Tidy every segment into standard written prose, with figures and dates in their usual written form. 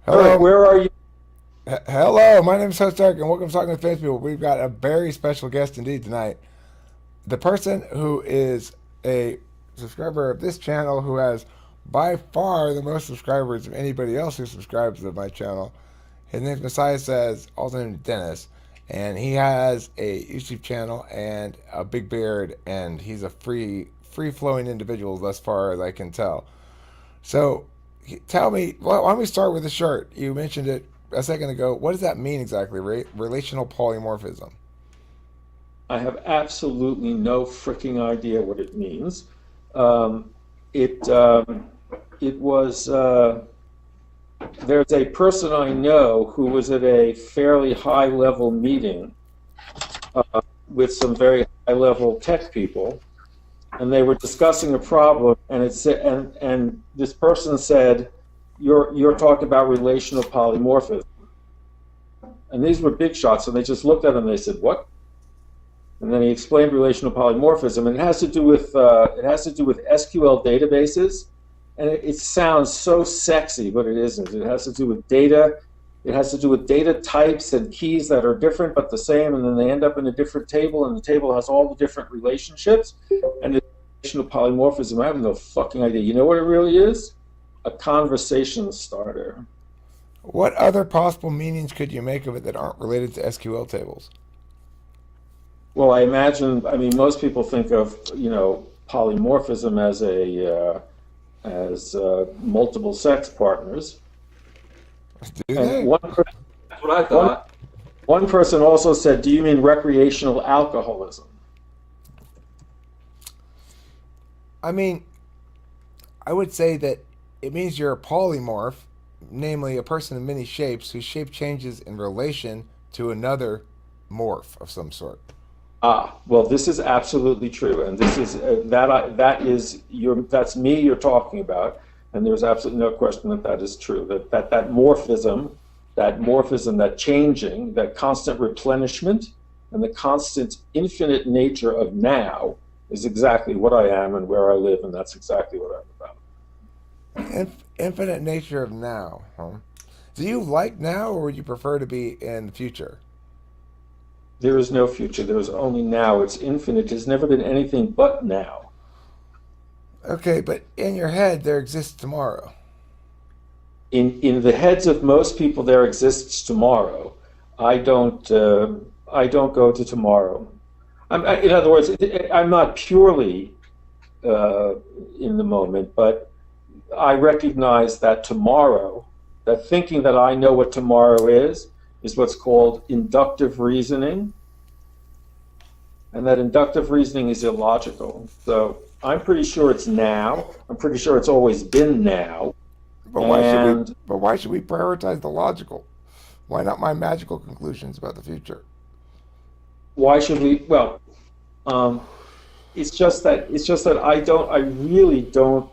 All right, Hello, where are you? hello. My name is Host Eric, and welcome to Talking with Famous People. We've got a very special guest indeed tonight. The person who is a subscriber of this channel, who has by far the most subscribers of anybody else who subscribes to my channel. His name is MessiahSez, also named Dennis, and he has a YouTube channel and a big beard, and he's a free flowing individual thus far as I can tell. So, tell me, why don't we start with the shirt? You mentioned it a second ago. What does that mean exactly? Relational polymorphism. I have absolutely no freaking idea what it means. Um, it it was there's a person I know who was at a fairly high level meeting with some very high level tech people, and they were discussing a problem, and it said, and this person said, "You're talking about relational polymorphism," and these were big shots, and they just looked at him and they said, "What?" And then he explained relational polymorphism, and it has to do with SQL databases, and it sounds so sexy, but it isn't. It has to do with data. It has to do with data types and keys that are different but the same, and then they end up in a different table, and the table has all the different relationships. And it's relational polymorphism. I have no fucking idea. You know what it really is? A conversation starter. What other possible meanings could you make of it that aren't related to SQL tables? Well, I mean, most people think of, polymorphism as multiple sex partners. Do And they? That's what I one, thought. one person also said, "Do you mean recreational alcoholism?" I mean, I would say that it means you're a polymorph, namely a person of many shapes whose shape changes in relation to another morph of some sort. Ah, well, this is absolutely true, and this is that's me you're talking about, and there's absolutely no question that that is true. That morphism, that changing, that constant replenishment, and the constant infinite nature of now is exactly what I am and where I live, and that's exactly what I'm about. Infinite nature of now, huh? Do you like now, or would you prefer to be in the future? There is no future. There is only now. It's infinite. There's never been anything but now. Okay, but in your head there exists tomorrow. In the heads of most people, there exists tomorrow. I don't. I don't go to tomorrow. In other words, I'm not purely uh, in the moment, but I recognize that tomorrow, that thinking that I know what tomorrow is what's called inductive reasoning, and that inductive reasoning is illogical. So I'm pretty sure it's now. I'm pretty sure it's always been now. But why should we? And But why should we prioritize the logical? Why not my magical conclusions about the future? why should we? Well, um, it's just that I really don't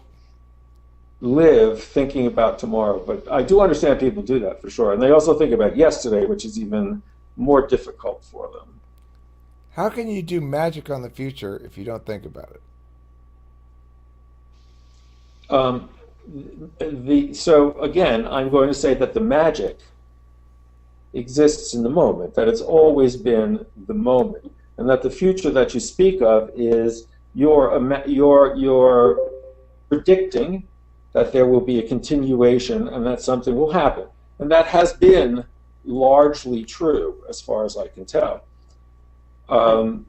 live thinking about tomorrow. But I do understand people do that for sure, and they also think about yesterday, which is even more difficult for them. How can you do magic on the future if you don't think about it? Um, so again, I'm going to say that the magic exists in the moment, that it's always been the moment, and that the future that you speak of is you're predicting that there will be a continuation and that something will happen, and that has been largely true as far as I can tell. Um,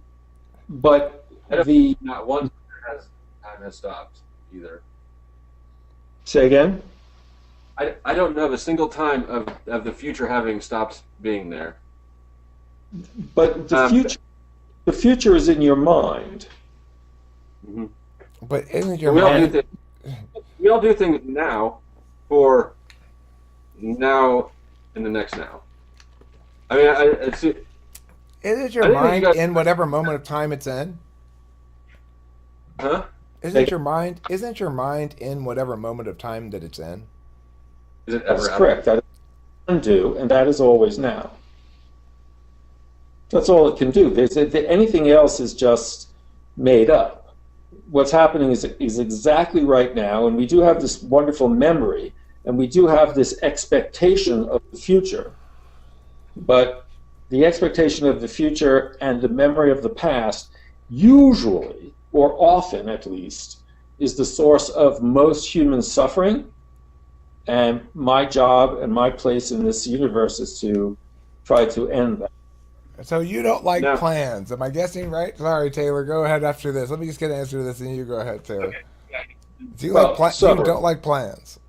but I don't, the not one time has stopped either. say again. I don't know of a single time of the future having stopped being there. But Um, the future is in your mind. mhm. But isn't your But we all do mind? things. We all do things now for now and the next now. I mean, Isn't I your think that you mind guys, in whatever moment of time it's in? huh? Isn't your mind? Isn't your mind in whatever moment of time that it's in? Is it That's ever out of? correct. That is undo, and that is always now. That's all it can do. Anything else is just made up. What's happening is exactly right now, and we do have this wonderful memory, and we do have this expectation of the future. But the expectation of the future and the memory of the past usually, or often at least, is the source of most human suffering. And my job and my place in this universe is to try to end that. So you don't like No. plans. Am I guessing right? Sorry, Taylor. Go ahead after this. Let me just get an answer to this, and you go ahead, Taylor. Do you Well, you don't like plans?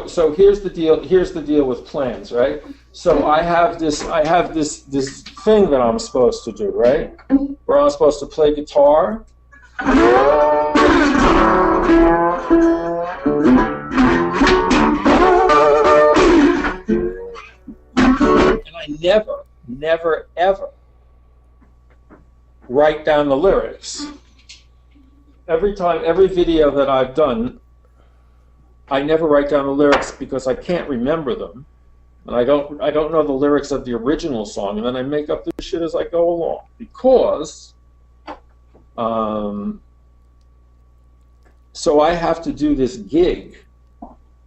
So here's the deal. Here's the deal with plans, right? So I have this thing that I'm supposed to do, right? Where I'm supposed to play guitar. And I never, ever write down the lyrics. Every video that I've done, I never write down the lyrics because I can't remember them, and I don't know the lyrics of the original song, and then I make up the shit as I go along because, so I have to do this gig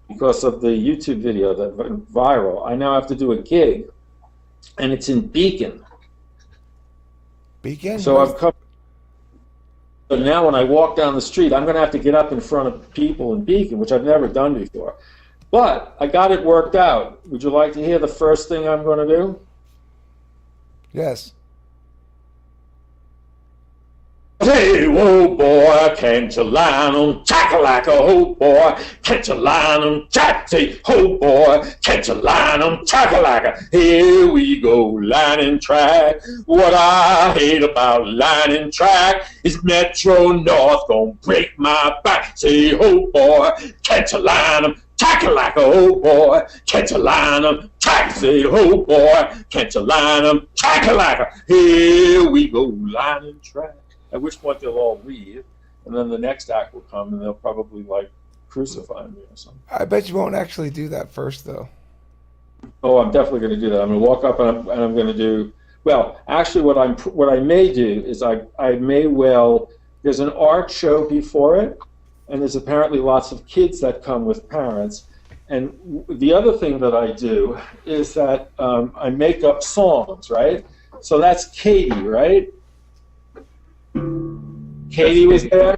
because of the YouTube video that went viral. I now have to do a gig, and it's in Beacon. Beacon. So I've come. So now when I walk down the street, I'm going to have to get up in front of people in Beacon, which I've never done before. But I got it worked out. Would you like to hear the first thing I'm going to do? Yes. Hey, oh boy, can't you line 'em, chack-a-lack, oh boy, can't you line 'em, chatty, oh boy, can't you line 'em, chack-a-lack, here we go, lining track. What I hate about lining track is Metro North gonna break my back. Say, oh boy, can't you line 'em, chack-a-lack, oh boy, can't you line 'em, chack, say, oh boy, can't you line 'em, chack-a-lack, here we go, lining track. At which point they'll all leave, and then the next act will come, and they'll probably like crucify me or something. I bet you won't actually do that first, though. Oh, I'm definitely going to do that. I'm going to walk up and I'm going to do. Well, actually, what I may do is I may well. There's an art show before it, and there's apparently lots of kids that come with parents. And the other thing that I do is that I make up songs, right? So that's Katie, right? Katie was there.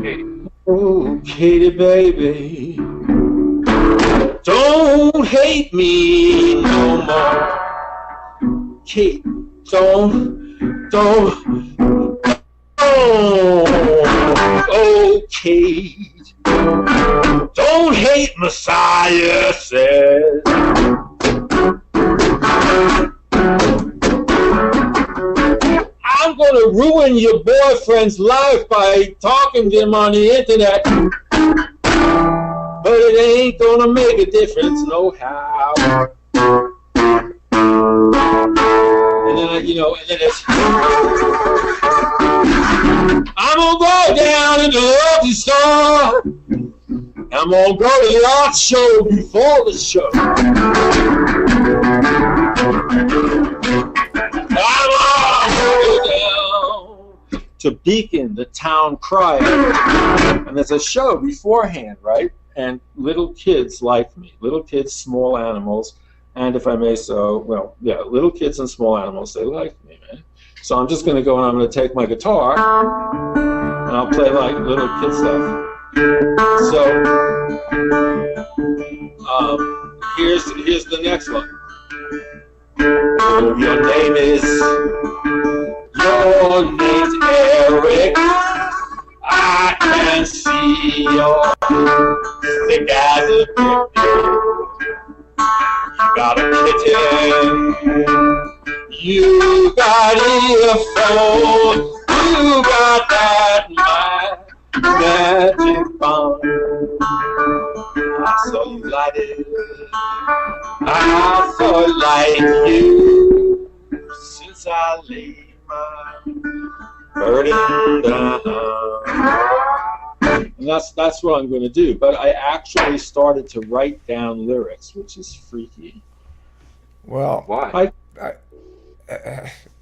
Katie. Oh, Katie, baby, don't hate me no more. Kate, oh, Kate, don't hate Messiah says. I'm going to ruin your boyfriend's life by talking to him on the internet, but it ain't going to make a difference no how. And then, and then it's, I'm going to go down in the lucky store. I'm going to go to the art show before the show. To Beacon, the town crier, and there's a show beforehand, right? And little kids like me, little kids, small animals, and if I may so, well, yeah, little kids and small animals, they like me, man. So I'm just going to go and I'm going to take my guitar, and I'll play like little kid stuff. So, here's the next one. Your name's Eric. I can see your thick as a picture. You got a kitten. You got earphones. You got that magic bomb. I saw you light it. I saw it light you since I laid my burden down. And that's what I'm going to do. But I actually started to write down lyrics, which is freaky. Well, Why?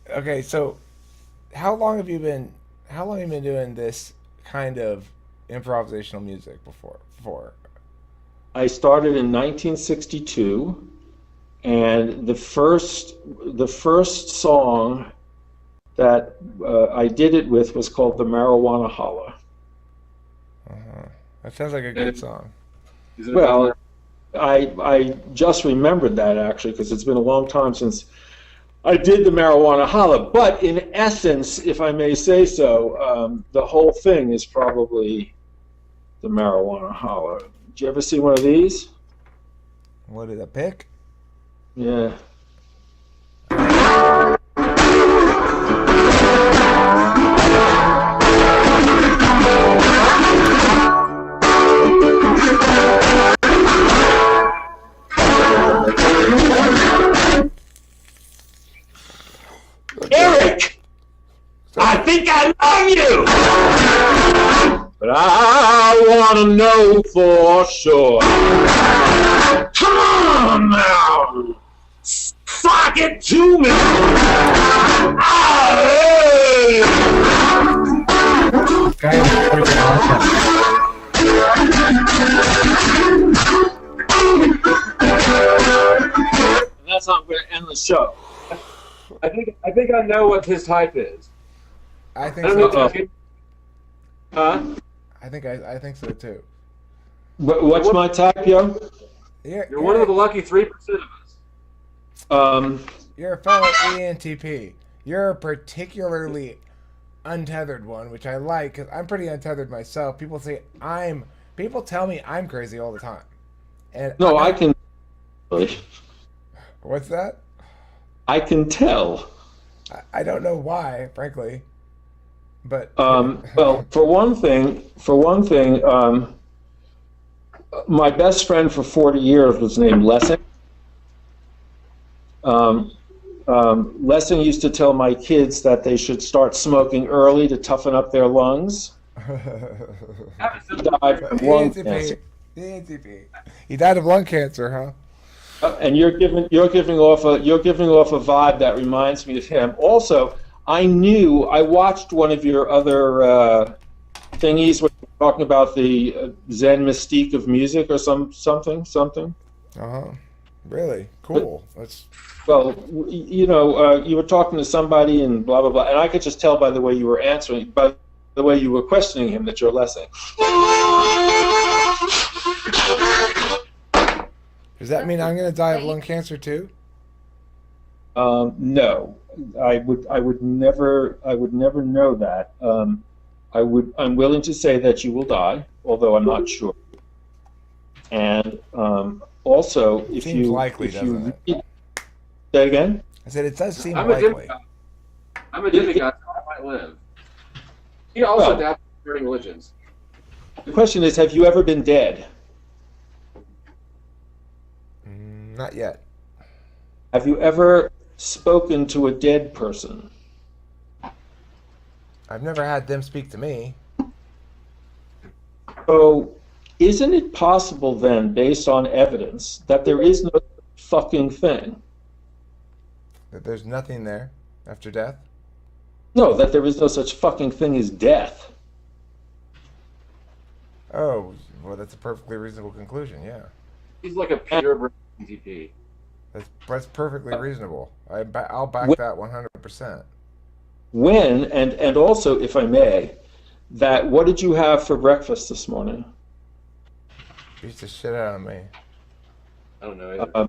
Okay, so how long have you been doing this kind of improvisational music before? I started in 1962, and the first song that I did it with was called "The Marijuana Holla." That sounds like a good song. Is it Well, about I just remembered that actually because it's been a long time since I did the Marijuana Holla. But in essence, if I may say so, the whole thing is probably the Marijuana Holla. Did you ever see one of these? What did I pick? Yeah. Eric, I think I love you, but I want to know for sure. Come on now, sock it to me. Hey. Guy is freaking awesome. And that's how I'm going to end the show. I think I know what his type is. I think I don't so know. too. Huh? I think so too. What's my type, yo? You're one of the lucky 3% of us. You're a fellow ENTP. You're a particularly untethered one, which I like because I'm pretty untethered myself. People tell me I'm crazy all the time. And No, I can. What's that? I can tell. I don't know why, frankly. But Well, for one thing, my best friend for 40 years was named Lessing. Lessing used to tell my kids that they should start smoking early to toughen up their lungs. He died from lung cancer. ENTP. He died of lung cancer, huh? And you're giving off a vibe that reminds me of him. Also, I watched one of your other thingies where you're talking about the Zen mystique of music or something. Really cool. Well, you were talking to somebody and blah blah blah, and I could just tell by the way you were answering, by the way you were questioning him, that you're Lessing. Does that mean I'm going to die of lung cancer too? No, I would never know that. I'm willing to say that you will die, although I'm not sure. And also, if Seems you likely, doesn't it? Say again. I said it does seem I'm a likely. demigod, so I might live. He also adapted to certain religions. The question is, have you ever been dead? Not yet. Have you ever spoken to a dead person? I've never had them speak to me. So, isn't it possible then, based on evidence, that there is no fucking thing? That there's nothing there after death? No, that there is no such fucking thing as death. Oh, well, that's a perfectly reasonable conclusion, yeah. He's like a purebred ENTP. That's perfectly reasonable. I'll back that 100%. When, and also, if I may, that what did you have for breakfast this morning? Beats the shit out of me. I don't know either.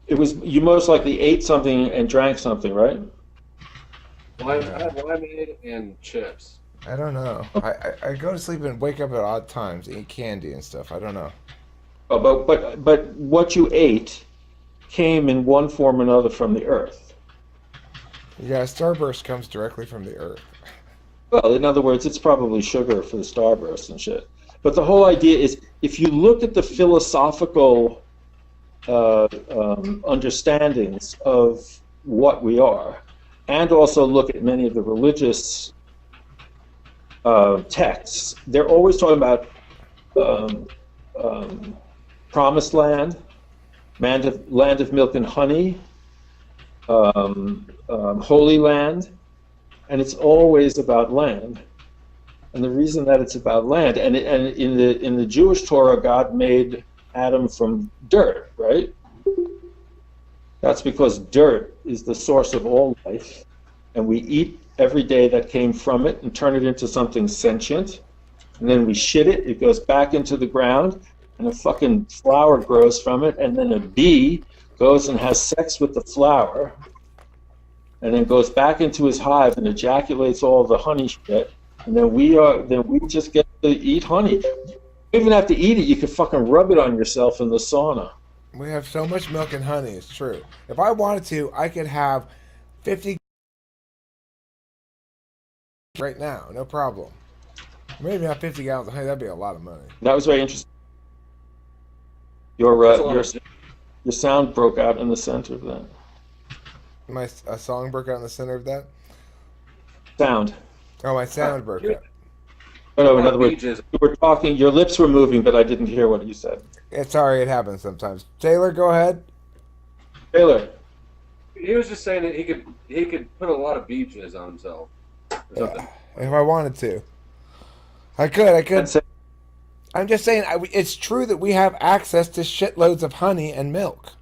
You most likely ate something and drank something, right? I had lemonade and chips. I don't know. I go to sleep and wake up at odd times, eat candy and stuff. I don't know. Oh, but what you ate came in one form or another from the earth. Yeah, starburst comes directly from the earth. Well, in other words, it's probably sugar for the starburst and shit. But the whole idea is, if you look at the philosophical understandings of what we are, and also look at many of the religious texts, they're always talking about promised land, land of milk and honey, holy land, and it's always about land. And the reason that it's about land, and in the Jewish Torah, God made Adam from dirt, right? That's because dirt is the source of all life, and we eat every day that came from it and turn it into something sentient, and then we shit it, it goes back into the ground, and a fucking flower grows from it, and then a bee goes and has sex with the flower, and then goes back into his hive and ejaculates all the honey shit, and then we just get to eat honey. You don't even have to eat it, you can fucking rub it on yourself in the sauna. We have so much milk and honey, it's true. If I wanted to, I could have 50 right now, no problem. Maybe not 50 gallons of honey, that'd be a lot of money. That was very interesting. Your sound broke out in the center of that. A song broke out in the center of that? Sound. Oh, my sound broke out. Oh, no, in other words, you were talking, your lips were moving, but I didn't hear what you said. Sorry, it happens sometimes. Taylor, go ahead. Taylor. He was just saying that he could put a lot of beaches on himself. Or something. If I wanted to. I could. I'm just saying, it's true that we have access to shitloads of honey and milk.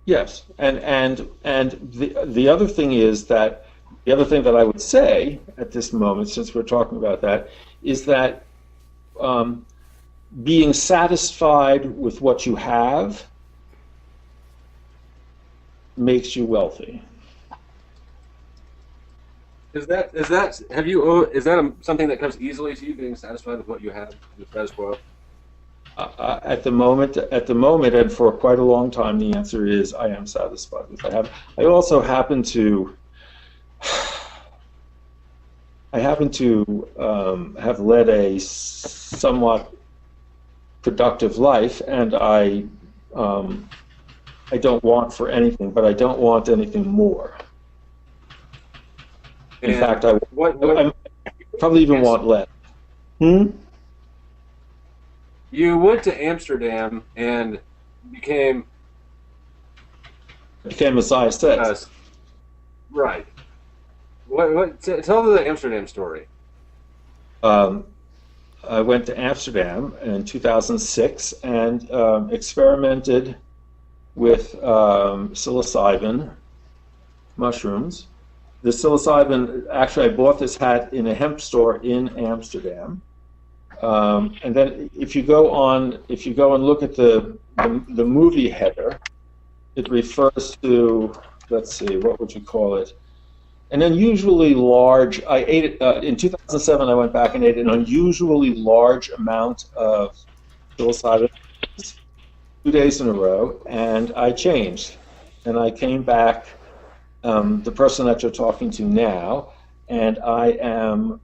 Yes, and the other thing is that the other thing that I would say at this moment, since we're talking about that, is that being satisfied with what you have makes you wealthy. Is that something that comes easily to you, being satisfied with what you have, the status quo? At the moment, and for quite a long time, the answer is I am satisfied with what I have. I also happen to have led a somewhat productive life, and I don't want for anything, but I don't want anything more. In fact, I probably even want less. You went to Amsterdam and became MessiahSez. Right. Tell the Amsterdam story. I went to Amsterdam in 2006 and experimented with psilocybin mushrooms. The psilocybin, actually, I bought this hat in a hemp store in Amsterdam. And then if you go and look at the movie header, it refers to, let's see, what would you call it? An unusually large, I ate it, in 2007 I went back and ate an unusually large amount of psilocybin 2 days in a row, and I changed. And I came back, the person that you're talking to now, and I am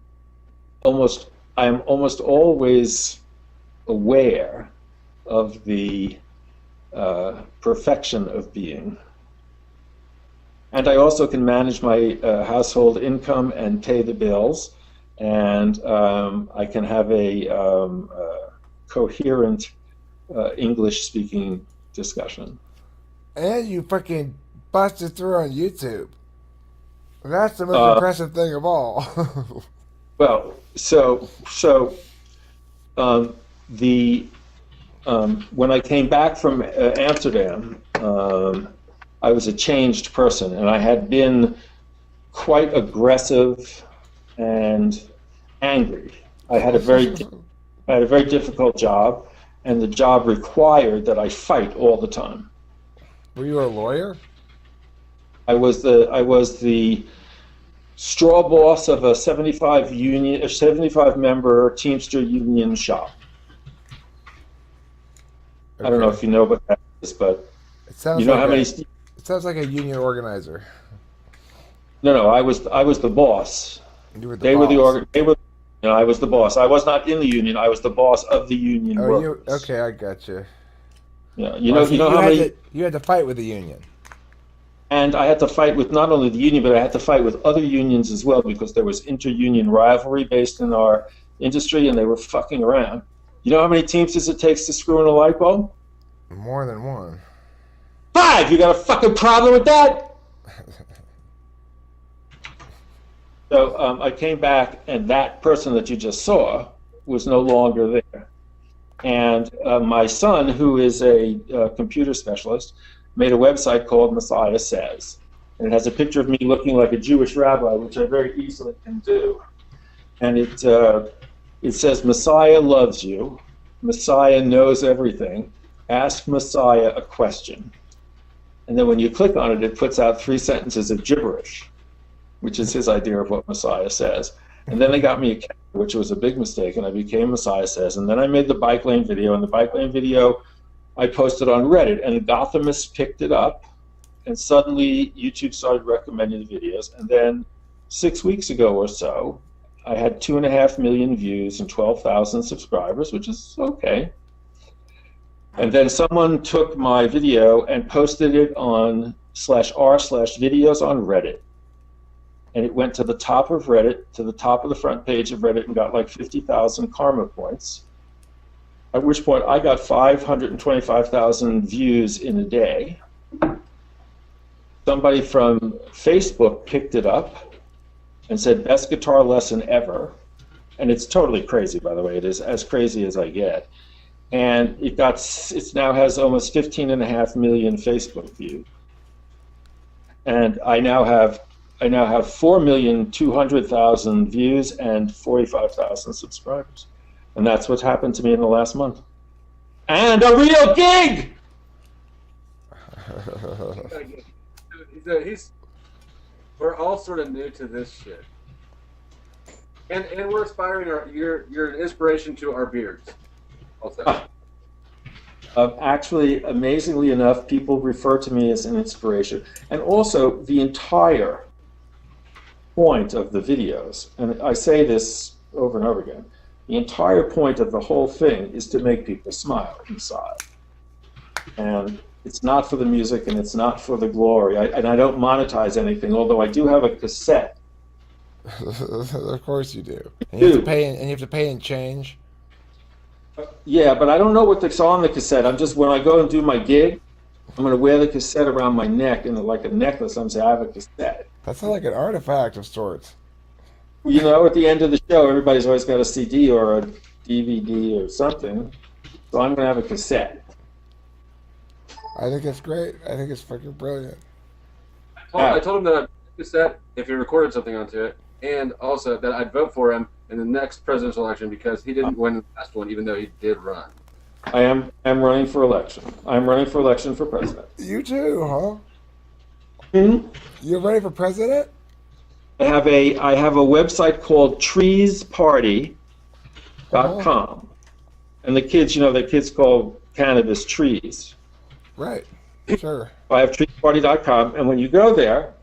almost always aware of the perfection of being. And I also can manage my household income and pay the bills, and I can have a coherent English-speaking discussion. And you fucking busted through on YouTube. That's the most impressive thing of all. Well, when I came back from Amsterdam, I was a changed person, and I had been quite aggressive and angry. I had a very difficult job, and the job required that I fight all the time. Were you a lawyer? I was the straw boss of a 75 member Teamster union shop. Okay. I don't know if you know what that is, but you know how many. It sounds like a union organizer. No, I was the boss. You were the they boss. were the I was the boss. I was not in the union. I was the boss of the union workers. Okay, I got you. Yeah, you know how many. You had to fight with the union. And I had to fight with not only the union, but I had to fight with other unions as well, because there was inter-union rivalry based in our industry, and they were fucking around. You know how many Teamsters it takes to screw in a light bulb? More than one. 5! You got a fucking problem with that? So I came back, and that person that you just saw was no longer there. And my son, who is a computer specialist, made a website called MessiahSez. And it has a picture of me looking like a Jewish rabbi, which I very easily can do. And it says, Messiah loves you. Messiah knows everything. Ask Messiah a question. And then when you click on it, it puts out 3 sentences of gibberish, which is his idea of what Messiah says. And then they got me a camera, which was a big mistake, and I became MessiahSez. And then I made the bike lane video, and the bike lane video I posted on Reddit, and the Gothamists picked it up, and suddenly YouTube started recommending the videos. And then 6 weeks ago or so, I had 2.5 million views and 12,000 subscribers, which is okay. And then someone took my video and posted it on /r/videos on Reddit. And it went to the top of Reddit, to the top of the front page of Reddit, and got like 50,000 karma points. At which point I got 525,000 views in a day. Somebody from Facebook picked it up and said, best guitar lesson ever. And it's totally crazy, by the way. It is as crazy as I get. And it now has almost 15.5 million Facebook views. And I now have 4,200,000 views and 45,000 subscribers. And that's what's happened to me in the last month. And a real gig! We're all sort of new to this shit. And we're aspiring, you're an inspiration to our beards. Also. Actually, amazingly enough, people refer to me as an inspiration. And also, the entire point of the videos, and I say this over and over again, the entire point of the whole thing is to make people smile inside. And it's not for the music, and it's not for the glory. And I don't monetize anything, although I do have a cassette. Of course you do. And you have to pay in change. Yeah, but I don't know what's on the cassette. I'm just, when I go and do my gig, I'm going to wear the cassette around my neck and like a necklace. I'm saying I have a cassette. That's like an artifact of sorts. You know, at the end of the show, everybody's always got a CD or a DVD or something. So I'm going to have a cassette. I think it's great. I think it's fucking brilliant. I told him that I'd cassette if he recorded something onto it, and also that I'd vote for him in the next presidential election because he didn't win the last one, even though he did run. I am running for election. I'm running for election for president. You too, huh? Mm-hmm. You're running for president? I have a website called treesparty.com. And the kids call cannabis trees. Right. Sure. I have treesparty.com, and when you go there,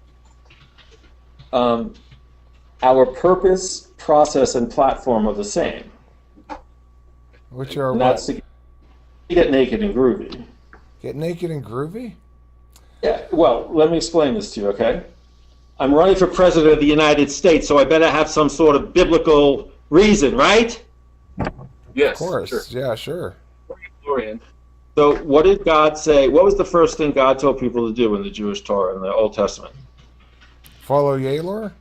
our purpose, process, and platform are the same. Which are and what? That's to get naked and groovy. Get naked and groovy? Yeah, well, let me explain this to you, okay? I'm running for president of the United States, so I better have some sort of biblical reason, right? Yes, of course. Sure. Yeah, sure. So what did God say? What was the first thing God told people to do in the Jewish Torah in the Old Testament? Follow Yalor?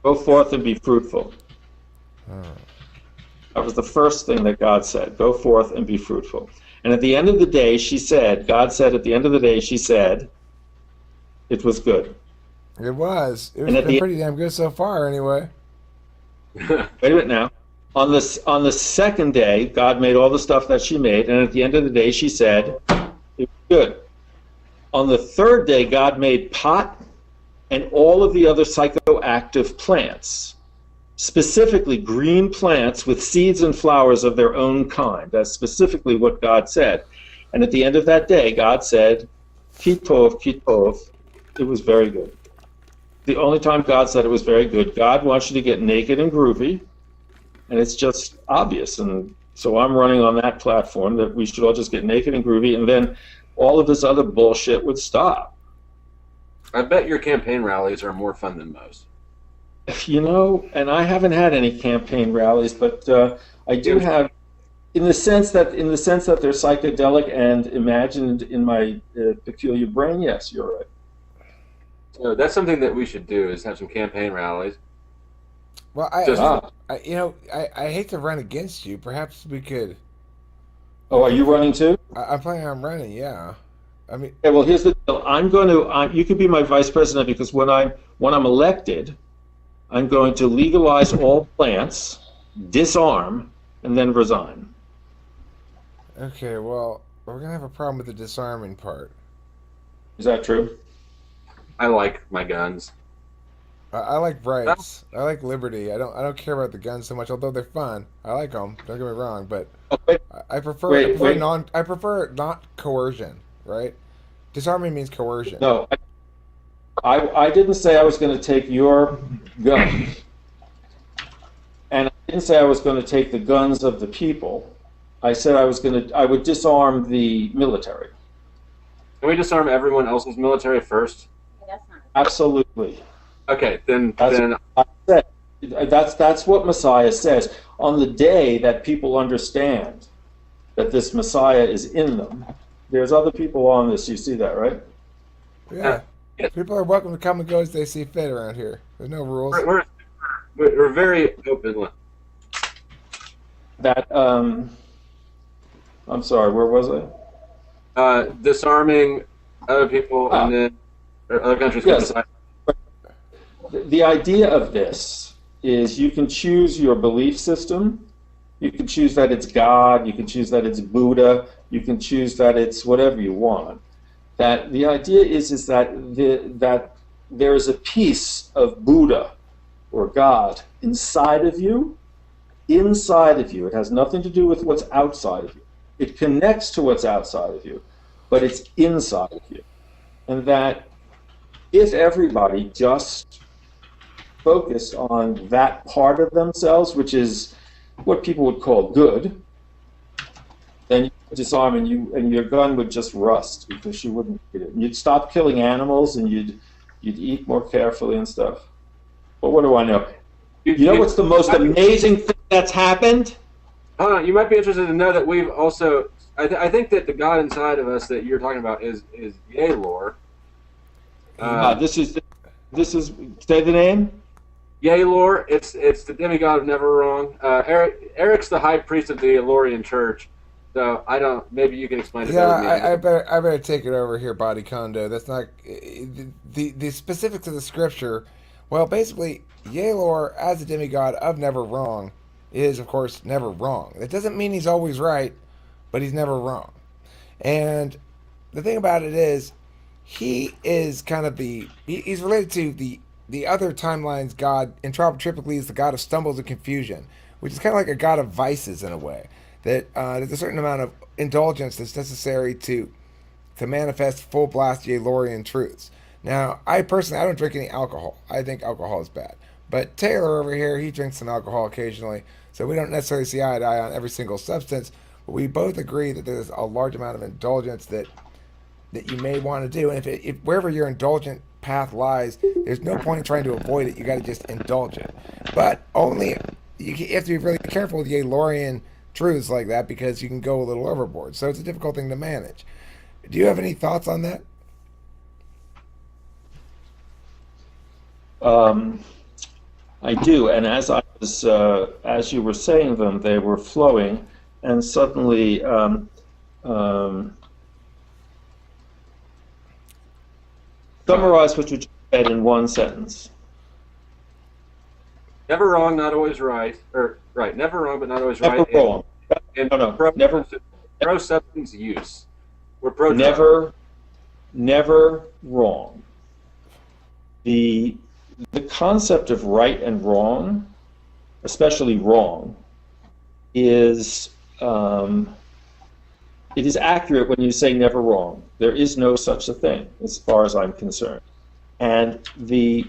Go forth and be fruitful. Oh. That was the first thing that God said. Go forth and be fruitful. And at the end of the day, God said at the end of the day, she said, it was good. It was. It was been pretty damn good so far, anyway. Wait a minute now. On the second day, God made all the stuff that she made, and at the end of the day, she said, it was good. On the third day, God made pot and all of the other psychoactive plants, specifically green plants with seeds and flowers of their own kind. That's specifically what God said. And at the end of that day, God said, Kitov, Kitov, it was very good. The only time God said it was very good, God wants you to get naked and groovy, and it's just obvious. And so I'm running on that platform that we should all just get naked and groovy, and then all of this other bullshit would stop. I bet your campaign rallies are more fun than most. You know, and I haven't had any campaign rallies, but I do have, in the sense that they're psychedelic and imagined in my peculiar brain. Yes, you're right. So that's something that we should do is have some campaign rallies. Well, Just I hate to run against you. Perhaps we could. Oh, are you running too? I'm planning on running. Yeah. I mean, Okay, well, here's the deal. You can be my vice president because when I'm elected, I'm going to legalize all plants, disarm, and then resign. okay. Well, we're gonna have a problem with the disarming part. Is that true? I like my guns. I like Well, rights. I like liberty. I don't care about the guns so much, although they're fun. I like them. Don't get me wrong, but Oh, wait, I wait, prefer wait. not coercion. Right? Disarming means coercion. No, I didn't say I was going to take your gun, and I didn't say I was going to take the guns of the people. I said I would disarm the military. can we disarm everyone else's military first? Absolutely. Okay, then That's then what I said. That's what Messiah says. On the day that people understand that this Messiah is in them, there's other people on this. You see that, right? Yeah. yeah, People are welcome to come and go as they see fit around here. There's no rules. we're very open. That I'm sorry. Where was I? Disarming other people and then or other countries can Yes. decide. The idea of this is you can choose your belief system. You can choose that it's God. You can choose that it's Buddha. You can choose that it's whatever you want. That the idea is that that there is a piece of Buddha or God inside of you. Inside of you. It has nothing to do with what's outside of you. It connects to what's outside of you, but it's inside of you. And that if everybody just focused on that part of themselves, which is what people would call good, then you would disarm and your gun would just rust because you wouldn't get it. You'd stop killing animals and you'd eat more carefully and stuff. But what do I know? You know what's the most amazing thing that's happened? You might be interested to know that we've also. I think that the God inside of us that you're talking about is Yalor. This is say the name. Yalor, it's the demigod of Never Wrong. Eric's the high priest of the Elorian Church, so I don't. Maybe you can explain it better than me. I better take it over here, Body Condo. That's not the specifics of the scripture. Well, basically, Yalor, as a demigod of Never Wrong, is of course never wrong. That doesn't mean he's always right, but he's never wrong. And the thing about it is, he is kind of he's related to the other timeline's god. Typically is the god of stumbles and confusion, which is kind of like a god of vices in a way. That there's a certain amount of indulgence that's necessary to manifest full blast Yalorian truths. Now, I personally I don't drink any alcohol. I think alcohol is bad. But Taylor over here, he drinks some alcohol occasionally, so we don't necessarily see eye to eye on every single substance. But we both agree that there's a large amount of indulgence that you may want to do, and if wherever your indulgent path lies, there's no point in trying to avoid it. You got to just indulge it, but only you have to be really careful with Yalorian truths like that because you can go a little overboard. So it's a difficult thing to manage. Do you have any thoughts on that? I do, and as you were saying them, they were flowing, and suddenly summarize what you just said in one sentence. Never wrong, not always right, or right. Never wrong, but not always Never right. wrong. And No, pro, never, pro substance use. We're pro. never wrong. The concept of right and wrong, especially wrong, is it is accurate when you say never wrong. There is no such a thing, as far as I'm concerned. And the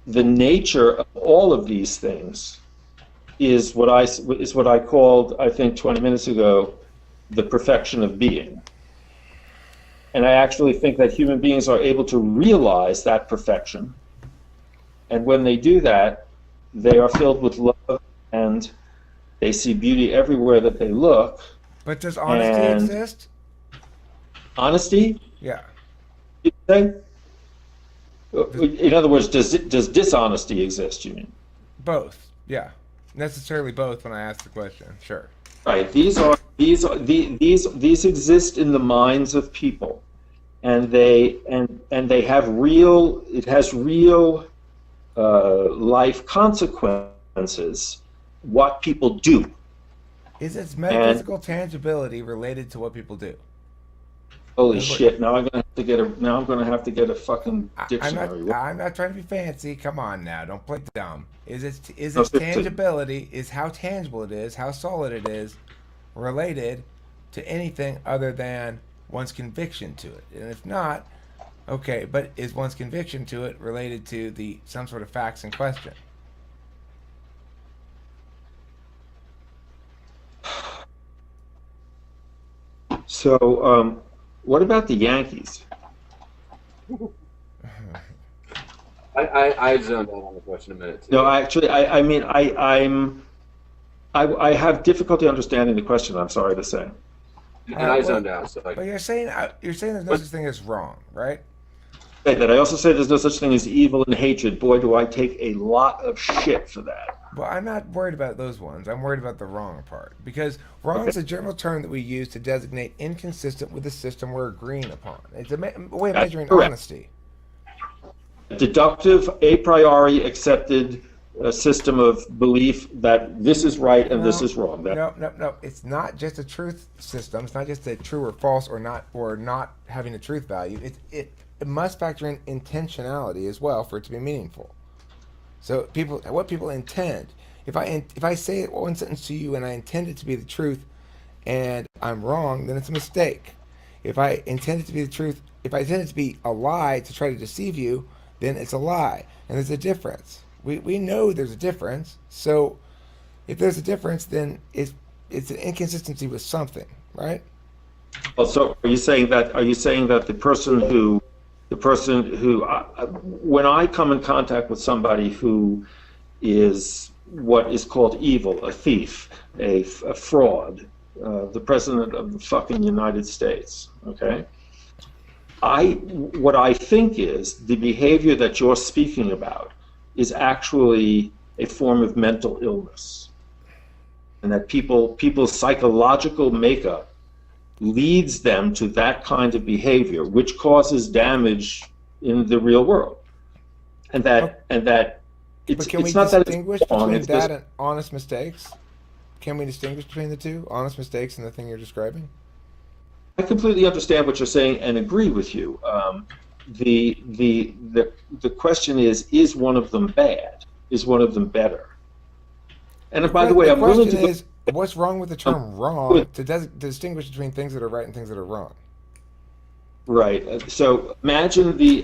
nature of all of these things is what I called, I think 20 minutes ago, the perfection of being. And I actually think that human beings are able to realize that perfection. And when they do that, they are filled with love and they see beauty everywhere that they look. But does honesty And- exist? Honesty, Yeah. you say? In other words, does dishonesty exist, you mean? Both, yeah, necessarily both. When I ask the question, sure. Right. These exist in the minds of people, and they have real. It has real life consequences. What people do. Is its metaphysical tangibility related to what people do? Holy shit! Now I'm gonna have to get a. Now I'm gonna have to get a fucking dictionary. I'm not trying to be fancy. Come on now, don't play dumb. Is its No, tangibility, is how tangible it is, how solid it is, related to anything other than one's conviction to it? And if not, okay, but is one's conviction to it related to the some sort of facts in question? So, what about the Yankees? I zoned out on the question a minute. No, actually, I mean, I have difficulty understanding the question. I'm sorry to say. And I zoned out. So but you're saying there's no such thing as wrong, right? That I also say there's no such thing as evil and hatred. Boy, do I take a lot of shit for that. Well, I'm not worried about those ones. I'm worried about the wrong part. Because wrong is a general term that we use to designate inconsistent with the system we're agreeing upon. It's a way of measuring honesty. Deductive, a priori accepted system of belief that this is right and this is wrong. No. It's not just a truth system. It's not just a true or false or not having a truth value. It must factor in intentionality as well for it to be meaningful. So what people intend. If I say one sentence to you and I intend it to be the truth, and I'm wrong, then it's a mistake. If I intend it to be the truth, if I intend it to be a lie to try to deceive you, then it's a lie, and there's a difference. We know there's a difference. So if there's a difference, then it's an inconsistency with something, right? Well, so are you saying that the person who when I come in contact with somebody who is what is called evil, a thief, a fraud, the president of the fucking United States, okay? What I think is the behavior that you're speaking about is actually a form of mental illness, and that people's psychological makeup leads them to that kind of behavior, which causes damage in the real world, and that it's can we not that distinguish it's wrong, between that and honest mistakes? Can we distinguish between the two, honest mistakes and the thing you're describing? I completely understand what you're saying and agree with you. The question is one of them bad? Is one of them better? And by the way, I'm willing to. The question is, what's wrong with the term wrong to distinguish between things that are right and things that are wrong? Right. So imagine the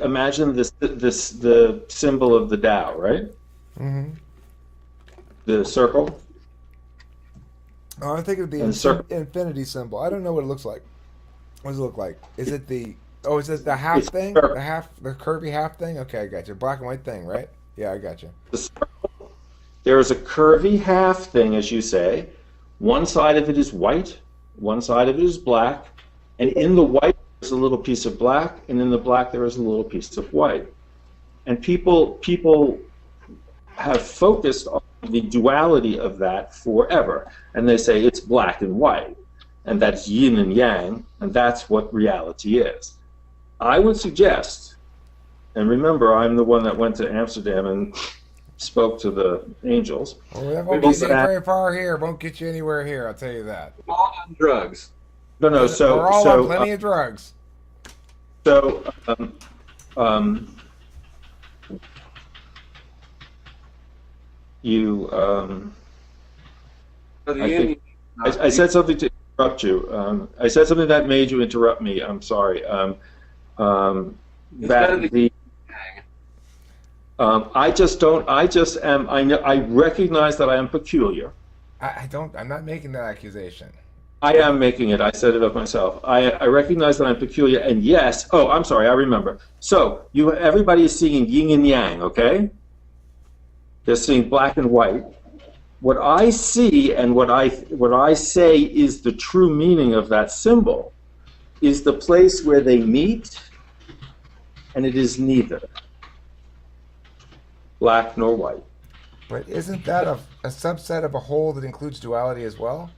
symbol of the Tao, right? Mm-hmm. The circle. Oh, I think it'd be infinity symbol. I don't know what it looks like. What does it look like? Is it the half thing? The curvy half thing? Okay, I got you. Black and white thing, right? Yeah, I got you. There is a curvy half thing, as you say. One side of it is white, one side of it is black, and in the white there's a little piece of black, and in the black there is a little piece of white. And people have focused on the duality of that forever, and they say it's black and white, and that's yin and yang, and that's what reality is. I would suggest, and remember, I'm the one that went to Amsterdam and spoke to the angels. Well, that won't get you very far here. Won't get you anywhere here, I'll tell you that. All on drugs. No. So we're all on plenty of drugs. So, I said something to interrupt you. I said something that made you interrupt me. I'm sorry. I just am. I recognize that I am peculiar. I'm not making that accusation. I am making it. I said it of myself. I recognize that I'm peculiar, and yes. Oh, I'm sorry. I remember. So everybody is seeing yin and yang. Okay. They're seeing black and white. What I see and what I say is the true meaning of that symbol is the place where they meet, and it is neither. black nor white. But isn't that a subset of a whole that includes duality as well?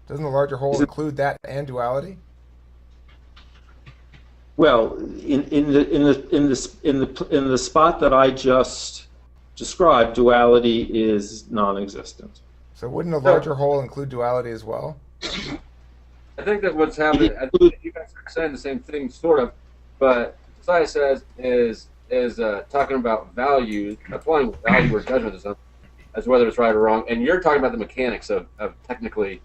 Doesn't the larger whole Is it, include that and duality? well, in the spot that I just described, duality is non-existent. So wouldn't a larger whole include duality as well? I think that what's happening, I think you guys are saying the same thing, sort of, but MessiahSez is talking about value, applying value or judgment to something as whether it's right or wrong, and you're talking about the mechanics of technically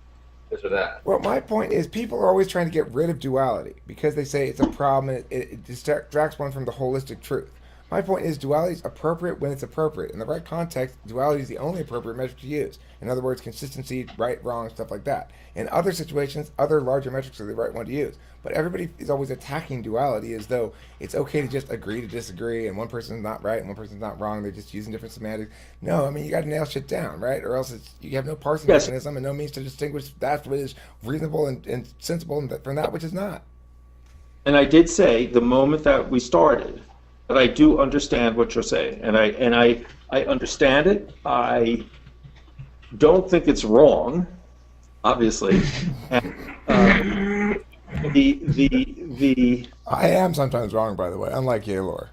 this or that. Well, my point is people are always trying to get rid of duality because they say it's a problem and it distracts one from the holistic truth. My point is duality is appropriate when it's appropriate. In the right context, duality is the only appropriate metric to use. In other words, consistency, right, wrong, stuff like that. In other situations, other larger metrics are the right one to use. But everybody is always attacking duality as though it's okay to just agree to disagree and one person's not right and one person's not wrong. They're just using different semantics. No, I mean, you got to nail shit down, right? Or else you have no parsing mechanism and no means to distinguish that which is reasonable and sensible from that which is not. And I did say the moment that we started that I do understand what you're saying, and I understand it. I don't think it's wrong, obviously. And, I am sometimes wrong, by the way, unlike Yaylor.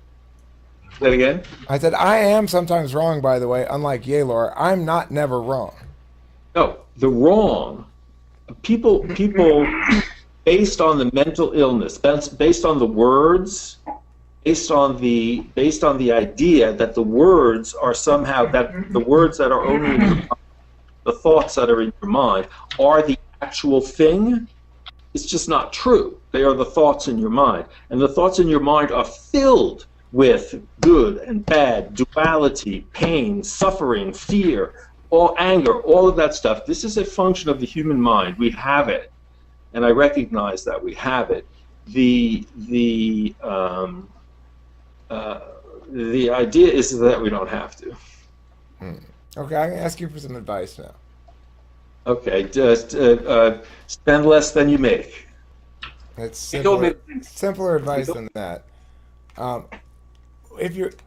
Say it again? I said I am sometimes wrong, by the way, unlike Yaylor. I'm not never wrong. No, the wrong. People based on the mental illness, based on the words, based on the idea that the words are somehow, that the words that are only in your mind, the thoughts that are in your mind, are the actual thing. It's just not true. They are the thoughts in your mind. And the thoughts in your mind are filled with good and bad, duality, pain, suffering, fear, all anger, all of that stuff. This is a function of the human mind. We have it. And I recognize that we have it. The idea is that we don't have to. Okay, I'm going to ask you for some advice now. Okay, just spend less than you make. It's simpler advice than that. I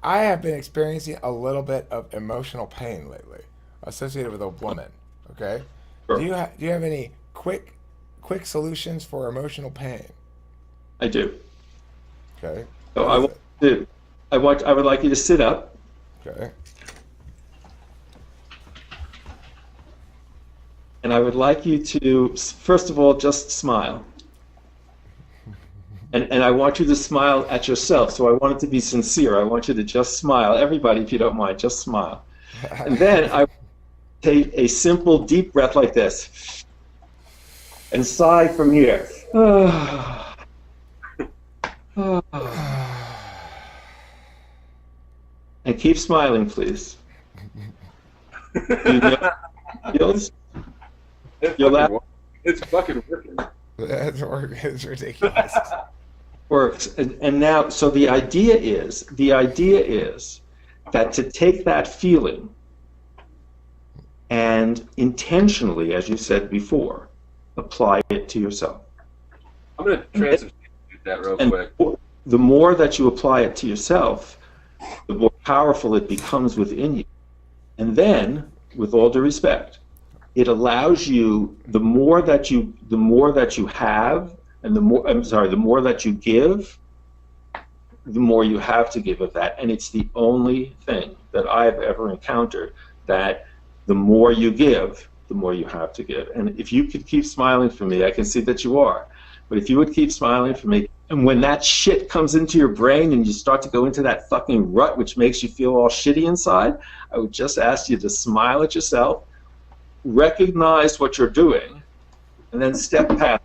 have been experiencing a little bit of emotional pain lately, associated with a woman. Okay, Sure. do you have any quick solutions for emotional pain? I do. Okay. So I would like you to sit up. Okay. And I would like you to, first of all, just smile. And I want you to smile at yourself, so I want it to be sincere. I want you to just smile. Everybody, if you don't mind, just smile. And then I take a simple, deep breath like this. And sigh from here. And keep smiling, please. You know, feels? It's fucking working. It's ridiculous. Works. And now, so the idea is that to take that feeling and intentionally, as you said before, apply it to yourself. I'm going to translate that real quick. The more that you apply it to yourself, the more powerful it becomes within you. And then, with all due respect, it allows you, the more that you have, and the more that you give, the more you have to give of that. And it's the only thing that I've ever encountered that the more you give, the more you have to give. And if you could keep smiling for me, I can see that you are, but if you would keep smiling for me, and when that shit comes into your brain and you start to go into that fucking rut which makes you feel all shitty inside, I would just ask you to smile at yourself, recognize what you're doing, and then step past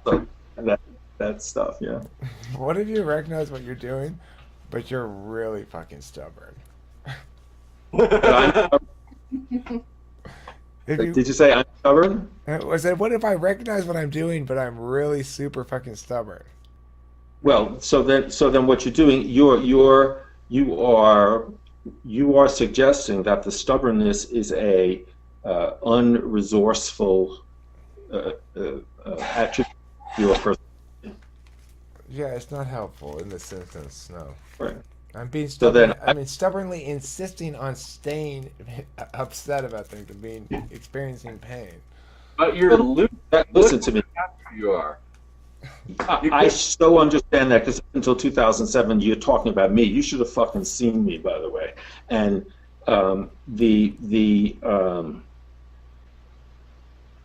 that stuff, yeah. What if you recognize what you're doing, but you're really fucking stubborn? Did you say I'm stubborn? I said, what if I recognize what I'm doing, but I'm really super fucking stubborn? Well, so then what you're doing, you are suggesting that the stubbornness is a unresourceful attribute to your person. Yeah, it's not helpful in this instance, no. Right. I'm being So then, stubbornly insisting on staying upset about things and experiencing pain. But you're listen to me. happy you are. I so understand that, because until 2007, you're talking about me. You should have fucking seen me, by the way. And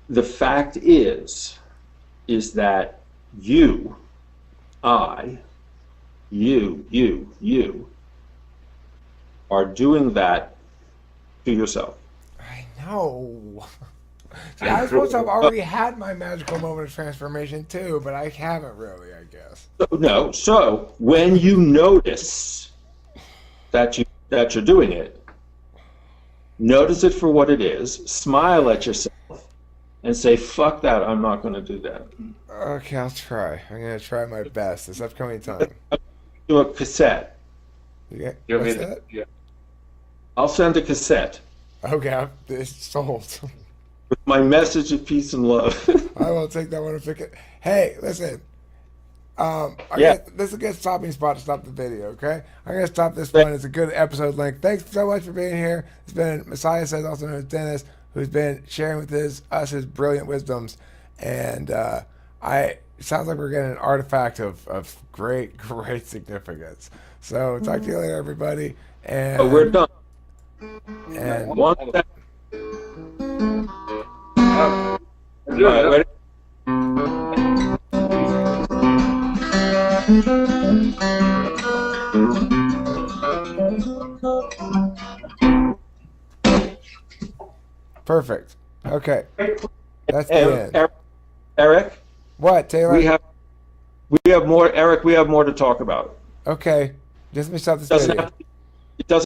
the fact is that you are doing that to yourself. I know. See, I was supposed to have already had my magical moment of transformation too, but I haven't really, I guess. No. So when you notice that you're doing it, notice it for what it is. Smile at yourself and say, "Fuck that! I'm not going to do that." Okay, I'll try. I'm going to try my best this upcoming time. Do a cassette. Yeah. You'll What's be- that? yeah. Oh, I'll send a cassette Okay, it's sold. with my message of peace and love. I will take that one and pick it. Hey, listen. Yeah. This is a good stopping spot to stop the video, okay? I'm going to stop this one. It's a good episode link. Thanks so much for being here. It's been MessiahSez, also known as Dennis, who's been sharing with us his brilliant wisdoms. And it sounds like we're getting an artifact of great, great significance. So talk to you later, everybody. And But we're done. And One second. All right, ready? perfect. Okay. That's the end. Eric, What, Taylor? we have more. Eric, we have more to talk about. Okay. Just let me stop this Doesn't video. have to, it doesn't